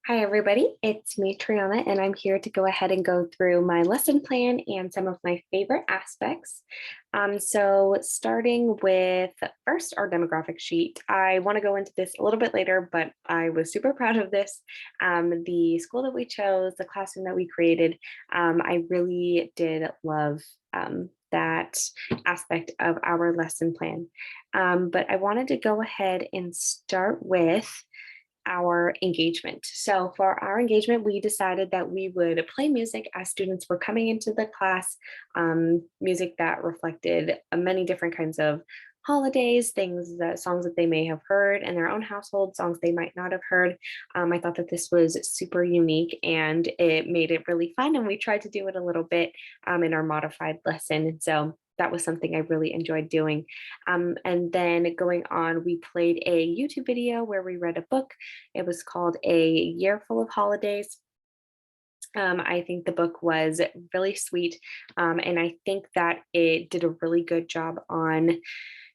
Hi, everybody. It's me, Triana, and I'm here to go ahead and go through my lesson plan and some of my favorite aspects. So starting with first our demographic sheet, I want to go into this a little bit later, but I was super proud of this. The school that we chose, the classroom that we created, I really did love that aspect of our lesson plan. But I wanted to go ahead and start with our engagement. So for our engagement, we decided that we would play music as students were coming into the class, music that reflected many different kinds of holidays, songs that they may have heard in their own household, songs they might not have heard. I thought that this was super unique and it made it really fun. And we tried to do it a little bit in our modified lesson. And so that was something I really enjoyed doing. And then going on, we played a YouTube video where we read a book. It was called A Year Full of Holidays. I think the book was really sweet, and I think that it did a really good job on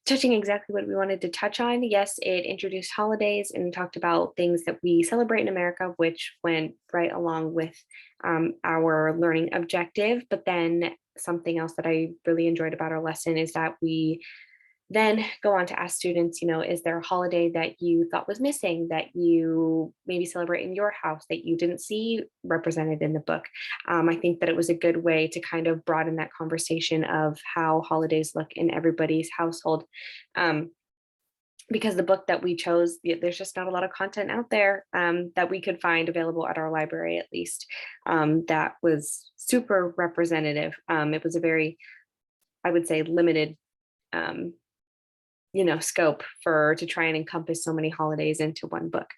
touching exactly what we wanted to touch on. Yes, it introduced holidays and talked about things that we celebrate in America, which went right along with our learning objective. But then something else that I really enjoyed about our lesson is that we then go on to ask students, is there a holiday that you thought was missing that you maybe celebrate in your house that you didn't see represented in the book? I think that it was a good way to kind of broaden that conversation of how holidays look in everybody's household. Um, because the book that we chose, there's just not a lot of content out there that we could find available at our library, at least, that was super representative. It was a very, I would say, limited um, scope for to try and encompass so many holidays into one book.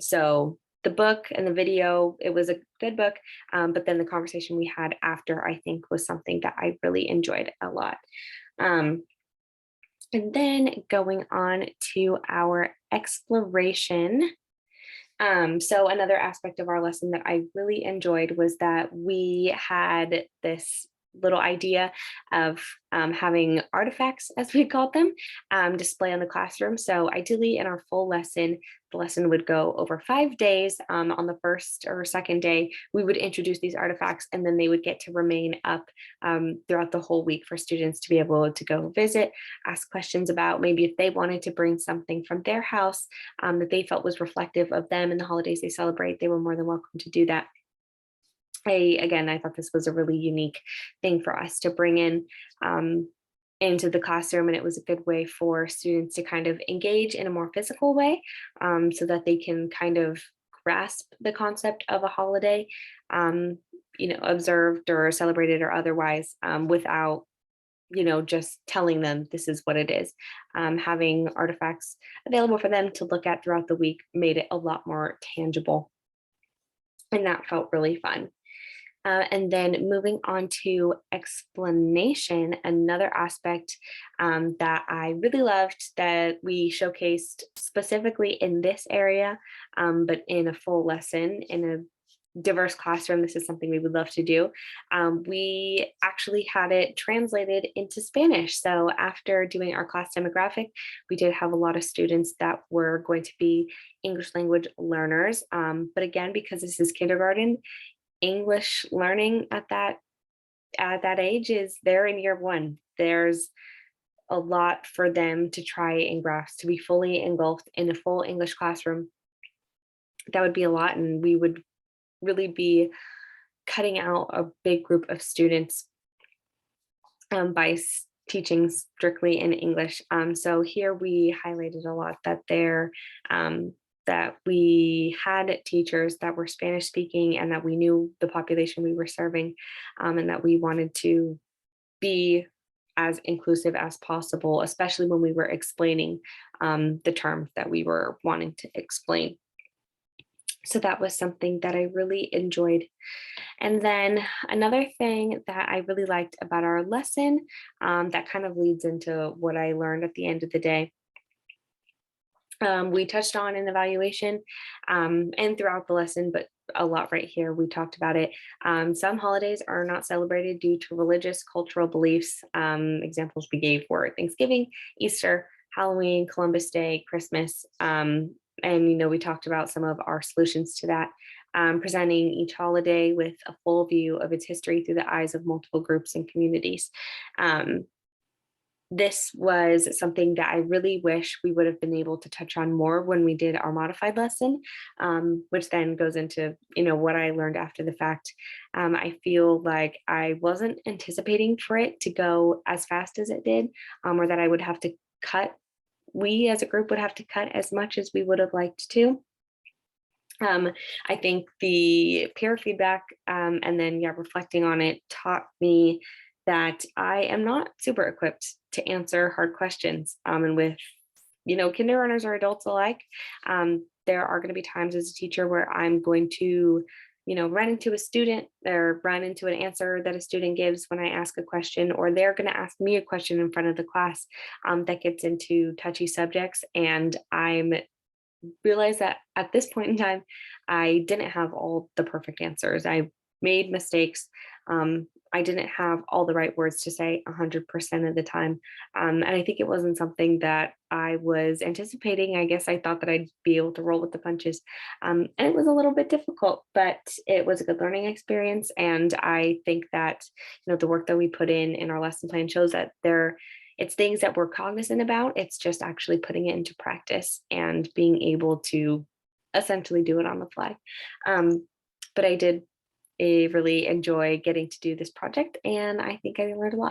So the book and the video, it was a good book, but then the conversation we had after, I think, was something that I really enjoyed a lot. Um, and then going on to our exploration. So another aspect of our lesson that I really enjoyed was that we had this little idea of having artifacts, as we called them, display on the classroom. So ideally, in our full lesson, the lesson would go over 5 days. On the first or second day, we would introduce these artifacts, and then they would get to remain up throughout the whole week for students to be able to go visit, ask questions about maybe if they wanted to bring something from their house that they felt was reflective of them and the holidays they celebrate. They were more than welcome to do that. I thought this was a really unique thing for us to bring in into the classroom, and it was a good way for students to kind of engage in a more physical way, so that they can kind of grasp the concept of a holiday, observed or celebrated or otherwise, without just telling them this is what it is. Having artifacts available for them to look at throughout the week made it a lot more tangible, and that felt really fun. And then moving on to explanation, another aspect that I really loved that we showcased specifically in this area, but in a full lesson in a diverse classroom. This is something we would love to do. We actually had it translated into Spanish. So after doing our class demographic, we did have a lot of students that were going to be English language learners. But again, because this is kindergarten, English learning at that age is they're in year one. There's a lot for them to try and grasp to be fully engulfed in a full English classroom. That would be a lot, and we would really be cutting out a big group of students by teaching strictly in English. So here we highlighted a lot that we had teachers that were Spanish speaking and that we knew the population we were serving, and that we wanted to be as inclusive as possible, especially when we were explaining the terms that we were wanting to explain. So that was something that I really enjoyed. And then another thing that I really liked about our lesson, that kind of leads into what I learned at the end of the day. We touched on an evaluation and throughout the lesson, but a lot right here, we talked about it. Some holidays are not celebrated due to religious, cultural beliefs. Examples we gave were Thanksgiving, Easter, Halloween, Columbus Day, Christmas, and we talked about some of our solutions to that, presenting each holiday with a full view of its history through the eyes of multiple groups and communities. Um, this was something that I really wish we would have been able to touch on more when we did our modified lesson, which then goes into what I learned after the fact. I feel like I wasn't anticipating for it to go as fast as it did, or that I would have to cut. We as a group would have to cut as much as we would have liked to. Um, I think the peer feedback, and then reflecting on it taught me that I am not super equipped to answer hard questions. And with kindergartners or adults alike, there are going to be times as a teacher where I'm going to run into a student or run into an answer that a student gives when I ask a question, or they're going to ask me a question in front of the class, that gets into touchy subjects, and I'm realized that at this point in time, I didn't have all the perfect answers. I made mistakes. I didn't have all the right words to say 100% of the time. And I think it wasn't something that I was anticipating. I guess I thought that I'd be able to roll with the punches. And it was a little bit difficult, but it was a good learning experience. And I think that, the work that we put in our lesson plan shows that it's things that we're cognizant about. It's just actually putting it into practice and being able to essentially do it on the fly. But I did really enjoy getting to do this project, and I think I learned a lot.